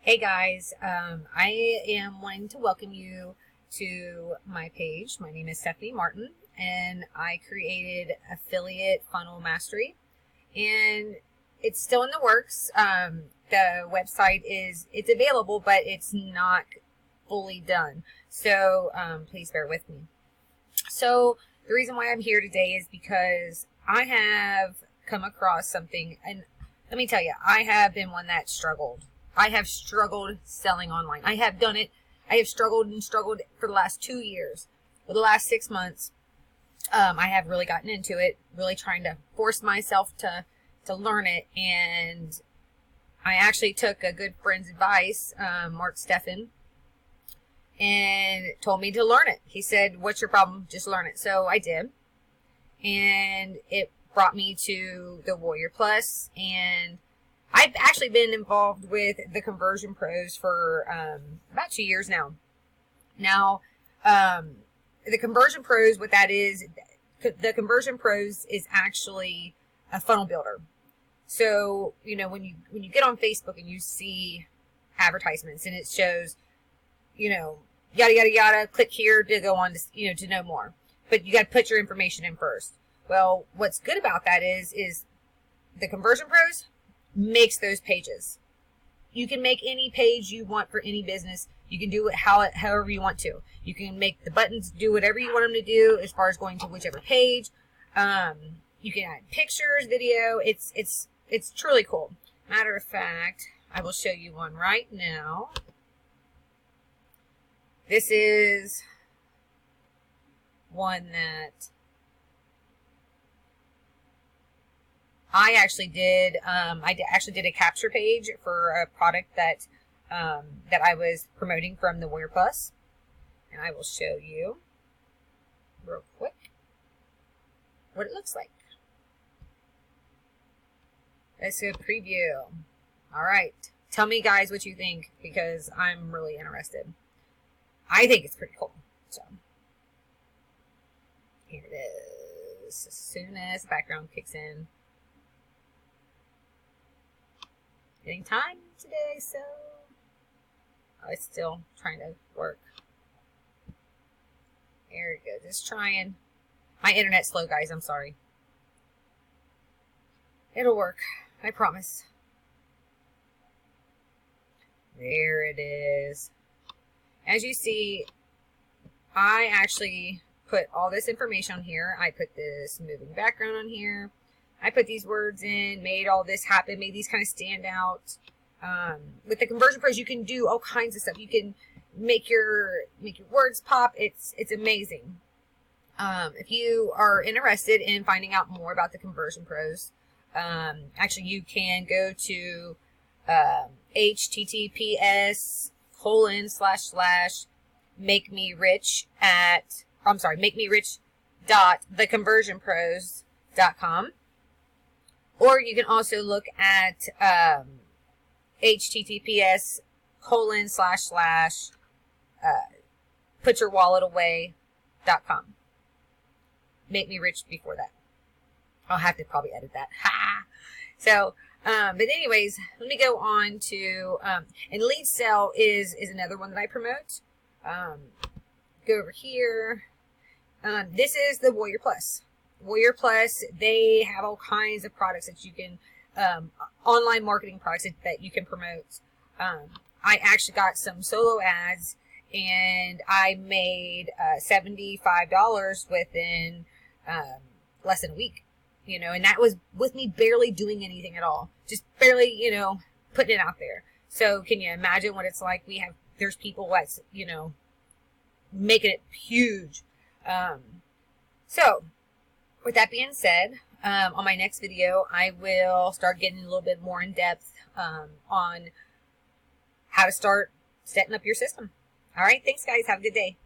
Hey guys, I am wanting to welcome you to my page. My name is Stephanie Martin, and I created Affiliate Funnel Mastery, and it's still in the works. The website it's available, but it's not fully done. So please bear with me. So the reason why I'm here today is because I have come across something, and let me tell you, I have been one that struggled. I have struggled selling online. I have done it. I have struggled and struggled for the last 2 years. For the last 6 months, I have really gotten into it, really trying to force myself to learn it. And I actually took a good friend's advice, Mark Steffen, and told me to learn it. He said, "What's your problem? Just learn it." So I did. And it brought me to the Warrior Plus, and I've actually been involved with the Conversion Pros for about 2 years now. Now, the Conversion Pros, what that is, the Conversion Pros is actually a funnel builder. So, you know, when you get on Facebook and you see advertisements and it shows, you know, yada, yada, yada, click here to go on to, to know more. But you got to put your information in first. Well, what's good about that is the Conversion Pros makes those pages. You can make any page you want for any business. You can do it however you want to. You can make the buttons do whatever you want them to do as far as going to whichever page. You can add pictures, video. It's truly cool. Matter of fact, I will show you one right now. This is one that I actually did. I actually did a capture page for a product that I was promoting from the Warrior Plus, and I will show you real quick what it looks like. Let's do a preview. All right, tell me guys what you think, because I'm really interested. I think it's pretty cool. So here it is. As soon as the background kicks in. Getting time today, so it's still trying to work. There we go. Just trying. My internet's slow, guys. I'm sorry. It'll work. I promise. There it is. As you see, I actually put all this information on here. I put this moving background on here. I put these words in, made all this happen, made these kind of stand out. With the Conversion Pros, you can do all kinds of stuff. You can make your words pop. It's amazing. If you are interested in finding out more about the Conversion Pros, actually you can go to https://makerich.theconversionpros.com. Or you can also look at https://putyourwalletaway.com. Make me rich before that. I'll have to probably edit that. Ha! So, but anyways, let me go on to, and Lead Sell is another one that I promote. Go over here. This is the Warrior Plus. Warrior Plus, they have all kinds of products that you can, online marketing products that you can promote. I actually got some solo ads, and I made $75 within less than a week, and that was with me barely doing anything at all. Just barely, putting it out there. So can you imagine what it's like? There's people that's, making it huge. So, with that being said, on my next video, I will start getting a little bit more in depth on how to start setting up your system. All right, thanks guys. Have a good day.